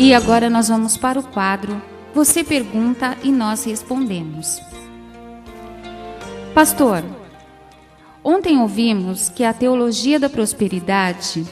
E agora nós vamos para o quadro Você Pergunta e Nós Respondemos. Pastor, ontem ouvimos que a teologia da prosperidade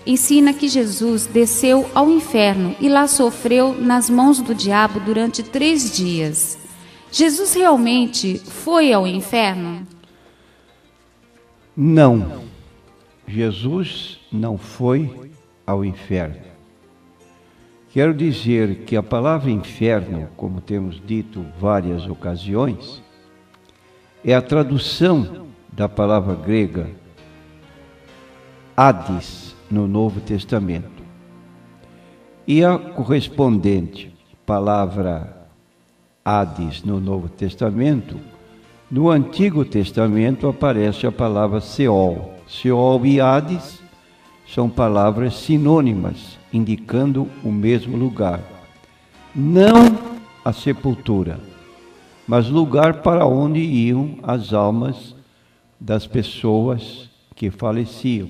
ensina que Jesus desceu ao inferno e lá sofreu nas mãos do diabo durante 3 dias. Jesus realmente foi ao inferno? Não, Jesus não foi ao inferno. Quero dizer que a palavra inferno, como temos dito várias ocasiões, é a tradução da palavra grega Hades no Novo Testamento. E a correspondente palavra Hades no Novo Testamento, no Antigo Testamento aparece a palavra Seol. Seol e Hades são palavras sinônimas, indicando o mesmo lugar. Não a sepultura, mas lugar para onde iam as almas das pessoas que faleciam.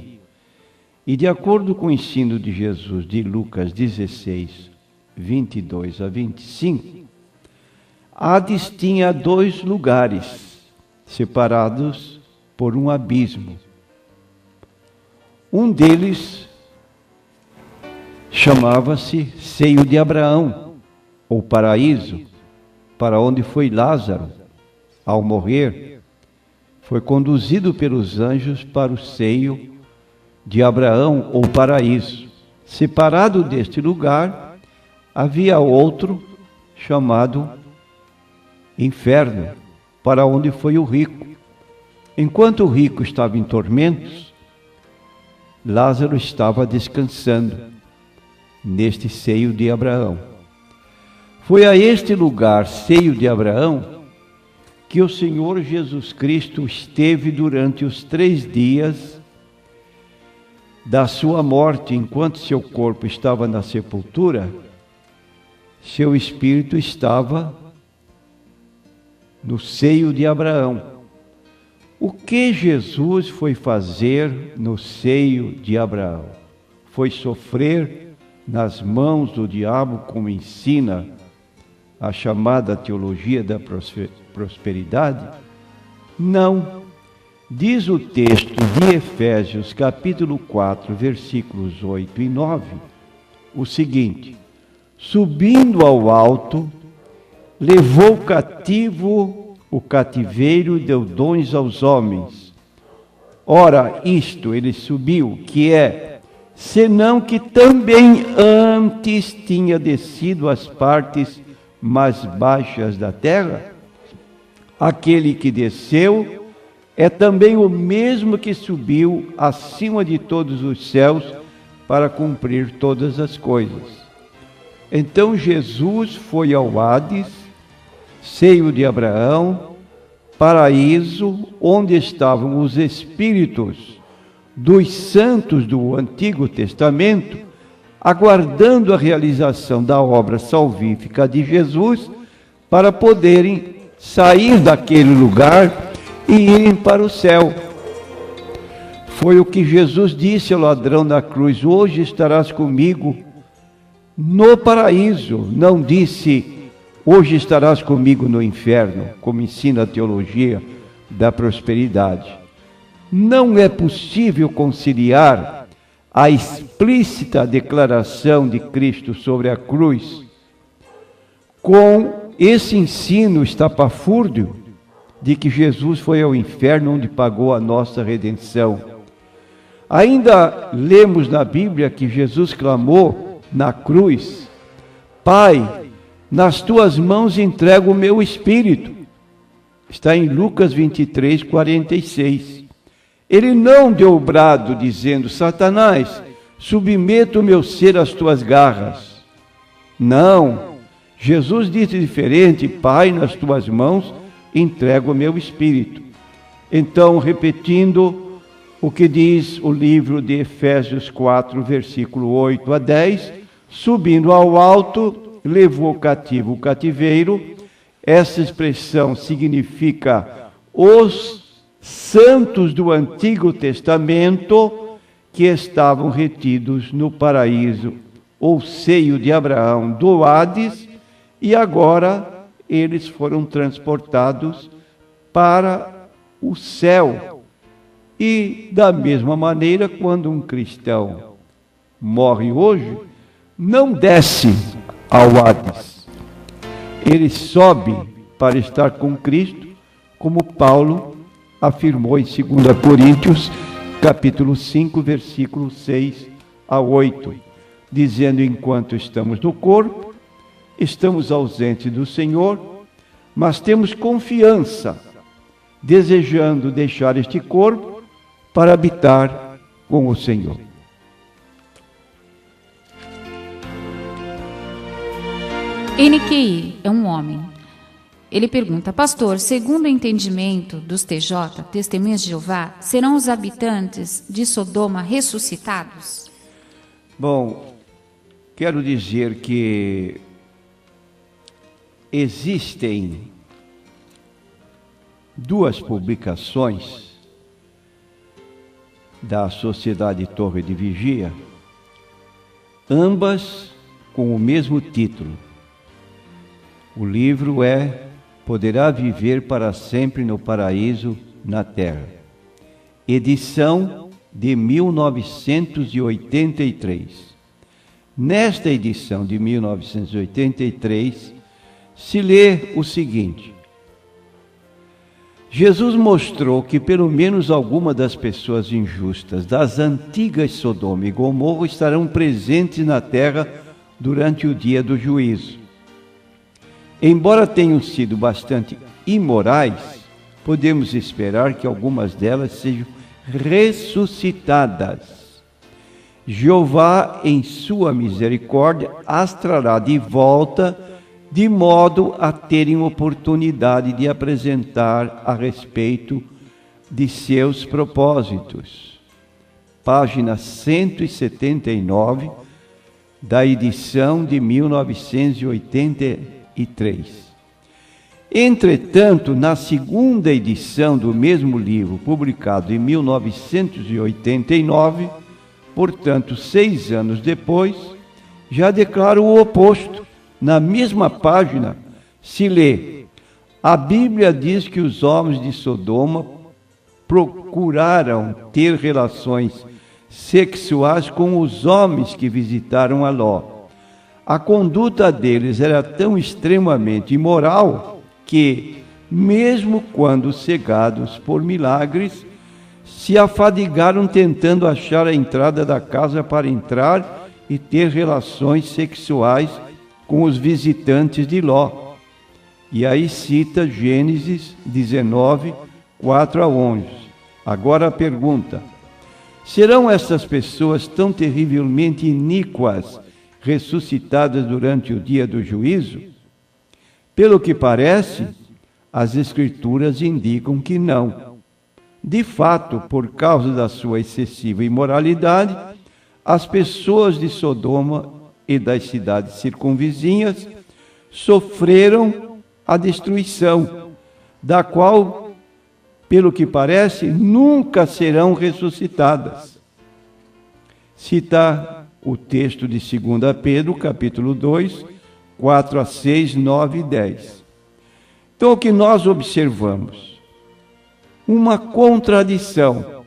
E de acordo com o ensino de Jesus de Lucas 16, 22 a 25, Hades tinha 2 lugares, separados por um abismo. Um deles chamava-se Seio de Abraão, ou paraíso, para onde foi Lázaro, ao morrer, foi conduzido pelos anjos para o seio de Abraão, ou paraíso. Separado deste lugar, havia outro chamado inferno, para onde foi o rico. Enquanto o rico estava em tormentos, Lázaro estava descansando neste seio de Abraão. Foi a este lugar, seio de Abraão, que o Senhor Jesus Cristo esteve durante os 3 dias da sua morte. Enquanto seu corpo estava na sepultura, seu espírito estava no seio de Abraão. O que Jesus foi fazer no seio de Abraão? Foi sofrer nas mãos do diabo, como ensina a chamada teologia da prosperidade? Não. Diz o texto de Efésios, capítulo 4, versículos 8 e 9, o seguinte: subindo ao alto, levou cativo o cativeiro e deu dons aos homens. Ora, isto ele subiu, que é, senão que também antes tinha descido às partes mais baixas da terra? Aquele que desceu é também o mesmo que subiu acima de todos os céus para cumprir todas as coisas. Então Jesus foi ao Hades, seio de Abraão, paraíso, onde estavam os espíritos dos santos do Antigo Testamento, aguardando a realização da obra salvífica de Jesus, para poderem sair daquele lugar e irem para o céu. Foi o que Jesus disse ao ladrão da cruz: hoje estarás comigo no paraíso. Não disse: hoje estarás comigo no inferno, como ensina a teologia da prosperidade. Não é possível conciliar a explícita declaração de Cristo sobre a cruz com esse ensino estapafúrdio de que Jesus foi ao inferno, onde pagou a nossa redenção. Ainda lemos na Bíblia que Jesus clamou na cruz: Pai, nas tuas mãos entrego o meu espírito. Está em Lucas 23, 46. Ele não deu o brado dizendo: Satanás, submeta o meu ser às tuas garras. Não. Jesus disse diferente: Pai, nas tuas mãos entrego o meu espírito. Então, repetindo o que diz o livro de Efésios 4, versículo 8 a 10, subindo ao alto, levou cativo o cativeiro. Essa expressão significa os santos do Antigo Testamento que estavam retidos no paraíso, ou seio de Abraão do Hades, e agora eles foram transportados para o céu. E da mesma maneira, quando um cristão morre hoje, não desce ao Hades. Ele sobe para estar com Cristo, como Paulo afirmou em 2 Coríntios, capítulo 5, versículos 6 a 8, dizendo: enquanto estamos no corpo, estamos ausentes do Senhor, mas temos confiança, desejando deixar este corpo para habitar com o Senhor. NQI é um homem. Ele pergunta: pastor, segundo o entendimento dos TJ, Testemunhas de Jeová, serão os habitantes de Sodoma ressuscitados? Bom, quero dizer que existem duas publicações da Sociedade Torre de Vigia, ambas com o mesmo título. O livro é Poderá Viver para Sempre no Paraíso na Terra, edição de 1983. Nesta edição de 1983, se lê o seguinte: Jesus mostrou que pelo menos alguma das pessoas injustas das antigas Sodoma e Gomorra estarão presentes na terra durante o dia do juízo. Embora tenham sido bastante imorais, podemos esperar que algumas delas sejam ressuscitadas. Jeová, em sua misericórdia, as trará de volta, de modo a terem oportunidade de apresentar a respeito de seus propósitos. Página 179 da edição de 1983. Entretanto, na segunda edição do mesmo livro, publicado em 1989, portanto 6 anos depois, já declara o oposto. Na mesma página se lê: a Bíblia diz que os homens de Sodoma procuraram ter relações sexuais com os homens que visitaram a Ló. A conduta deles era tão extremamente imoral que, mesmo quando cegados por milagres, se afadigaram tentando achar a entrada da casa para entrar e ter relações sexuais com os visitantes de Ló. E aí cita Gênesis 19, 4 a 11. Agora a pergunta: serão essas pessoas tão terrivelmente iníquas ressuscitadas durante o dia do juízo? Pelo que parece, as Escrituras indicam que não. De fato, por causa da sua excessiva imoralidade, as pessoas de Sodoma e das cidades circunvizinhas sofreram a destruição, da qual, pelo que parece, nunca serão ressuscitadas. Cita o texto de 2 Pedro, capítulo 2, 4 a 6, 9 e 10. Então, o que nós observamos? Uma contradição.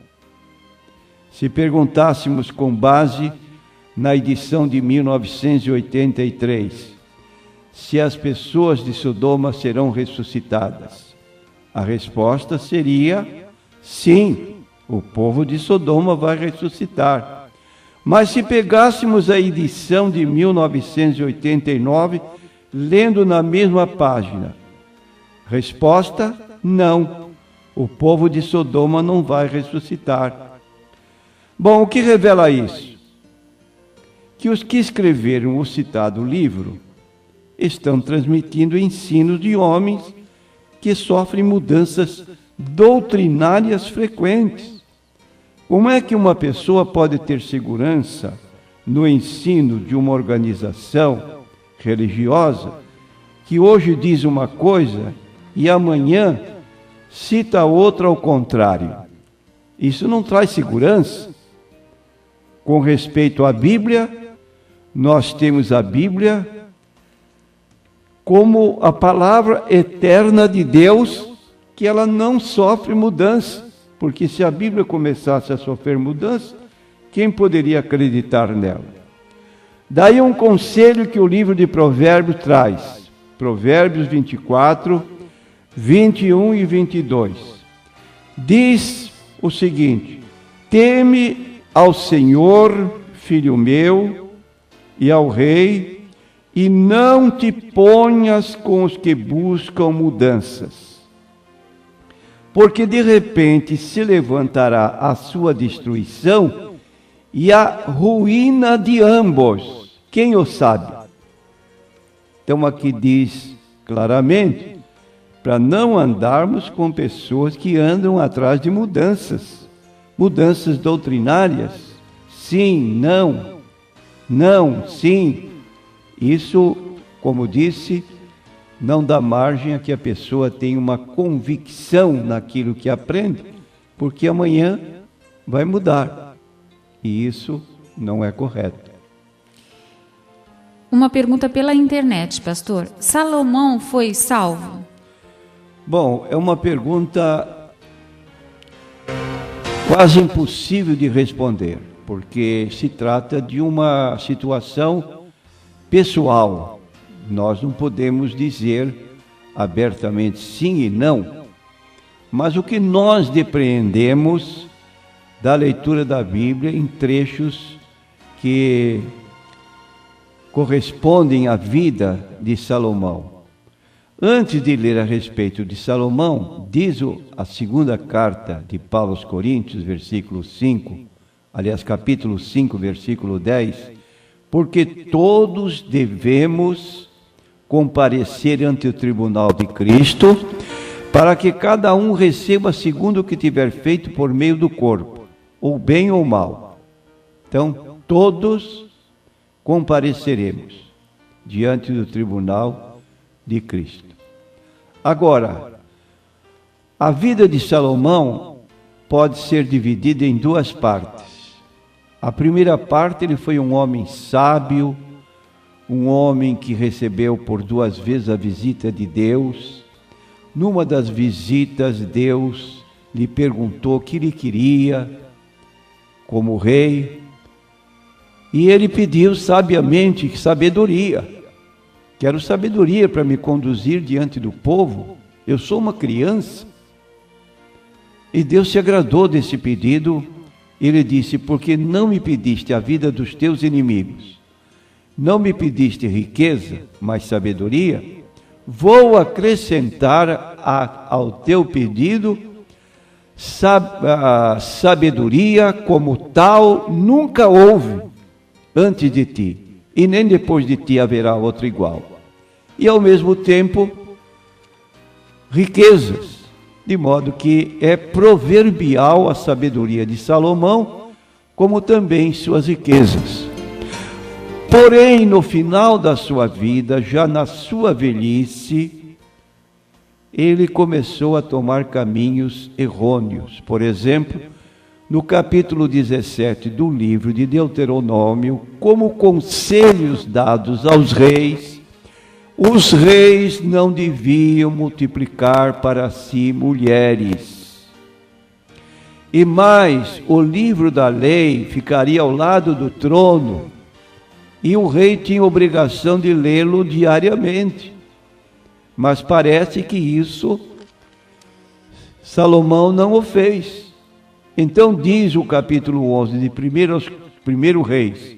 Se perguntássemos com base na edição de 1983, se as pessoas de Sodoma serão ressuscitadas, a resposta seria sim, o povo de Sodoma vai ressuscitar. Mas se pegássemos a edição de 1989, lendo na mesma página, resposta: não, o povo de Sodoma não vai ressuscitar. Bom, o que revela isso? Que os que escreveram o citado livro estão transmitindo ensinos de homens que sofrem mudanças doutrinárias frequentes. Como é que uma pessoa pode ter segurança no ensino de uma organização religiosa que hoje diz uma coisa e amanhã cita outra ao contrário? Isso não traz segurança com respeito à Bíblia, nós temos a Bíblia como a palavra eterna de Deus, que ela não sofre mudança, porque se a Bíblia começasse a sofrer mudança, quem poderia acreditar nela? Daí um conselho que o livro de Provérbios traz, Provérbios 24, 21 e 22. Diz o seguinte: teme ao Senhor, filho meu, e ao rei, e não te ponhas com os que buscam mudanças, porque de repente se levantará a sua destruição e a ruína de ambos. Quem o sabe? Então aqui diz claramente para não andarmos com pessoas que andam atrás de mudanças doutrinárias. Sim, não, não, sim. Isso, como disse, não dá margem a que a pessoa tenha uma convicção naquilo que aprende, porque amanhã vai mudar. E isso não é correto. Uma pergunta pela internet, pastor. Salomão foi salvo? Bom, é uma pergunta quase impossível de responder, porque se trata de uma situação pessoal. Nós não podemos dizer abertamente sim e não, mas o que nós depreendemos da leitura da Bíblia em trechos que correspondem à vida de Salomão. Antes de ler a respeito de Salomão, diz a segunda carta de Paulo aos Coríntios, capítulo 5, versículo 10, porque todos devemos comparecer ante o tribunal de Cristo, para que cada um receba segundo o que tiver feito por meio do corpo, ou bem ou mal. Então, todos compareceremos diante do tribunal de Cristo. Agora, a vida de Salomão pode ser dividida em duas partes. A primeira parte, ele foi um homem sábio, um homem que recebeu por 2 vezes a visita de Deus. Numa das visitas, Deus lhe perguntou o que ele queria como rei, e ele pediu sabiamente sabedoria. Quero sabedoria para me conduzir diante do povo, eu sou uma criança. E Deus se agradou desse pedido. Ele disse: porque não me pediste a vida dos teus inimigos, não me pediste riqueza, mas sabedoria, vou acrescentar ao teu pedido sabedoria, como tal nunca houve antes de ti, e nem depois de ti haverá outro igual. E ao mesmo tempo, riquezas, de modo que é proverbial a sabedoria de Salomão, como também suas riquezas. Porém, no final da sua vida, já na sua velhice, ele começou a tomar caminhos errôneos. Por exemplo, no capítulo 17 do livro de Deuteronômio, como conselhos dados aos reis, os reis não deviam multiplicar para si mulheres. E mais, o livro da lei ficaria ao lado do trono, e o rei tinha obrigação de lê-lo diariamente. Mas parece que isso Salomão não o fez. Então diz o capítulo 11 de 1 Reis,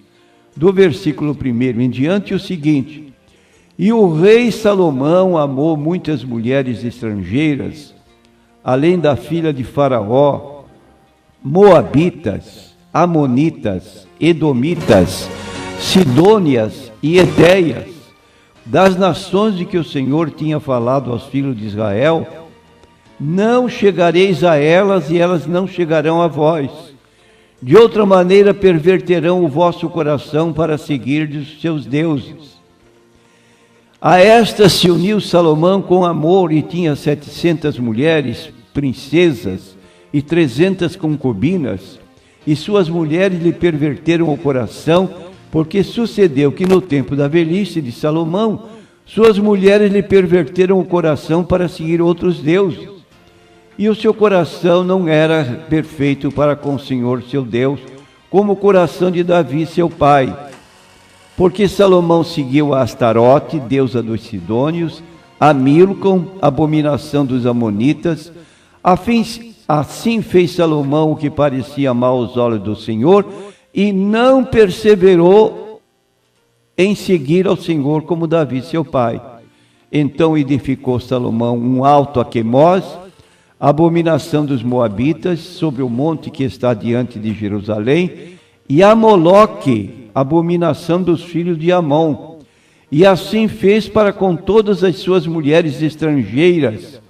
do versículo 1 em diante, o seguinte: e o rei Salomão amou muitas mulheres estrangeiras, além da filha de Faraó, moabitas, amonitas, edomitas, sidônias e edeias, das nações de que o Senhor tinha falado aos filhos de Israel. Não chegareis a elas, e elas não chegarão a vós. De outra maneira perverterão o vosso coração para seguir os seus deuses. A estas se uniu Salomão com amor, e tinha 700 mulheres, princesas, e 300 concubinas, e suas mulheres lhe perverteram o coração, Porque sucedeu que no tempo da velhice de Salomão, suas mulheres lhe perverteram o coração para seguir outros deuses. E o seu coração não era perfeito para com o Senhor seu Deus, como o coração de Davi seu pai. Porque Salomão seguiu a Astarote, deusa dos Sidônios, a Milcom, abominação dos Amonitas. Assim fez Salomão o que parecia mal aos olhos do Senhor, e não perseverou em seguir ao Senhor como Davi seu pai. Então edificou Salomão um alto a Quemós, abominação dos Moabitas, sobre o monte que está diante de Jerusalém, e a Moloque, abominação dos filhos de Amon. E assim fez para com todas as suas mulheres estrangeiras,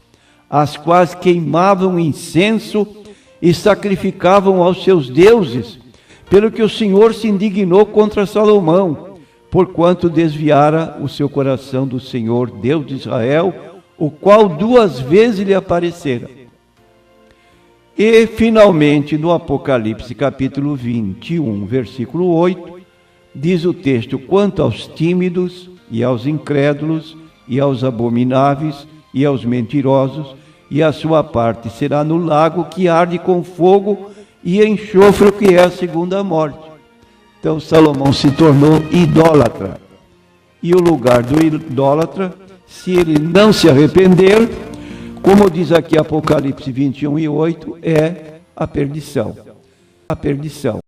as quais queimavam incenso e sacrificavam aos seus deuses, pelo que o Senhor se indignou contra Salomão, porquanto desviara o seu coração do Senhor, Deus de Israel, o qual 2 vezes lhe aparecera. E, finalmente, no Apocalipse, capítulo 21, versículo 8, diz o texto: quanto aos tímidos, e aos incrédulos, e aos abomináveis, e aos mentirosos, e a sua parte será no lago que arde com fogo e enxofre, que é a segunda morte. Então Salomão se tornou idólatra. E o lugar do idólatra, se ele não se arrepender, como diz aqui Apocalipse 21 e 8, é a perdição. A perdição.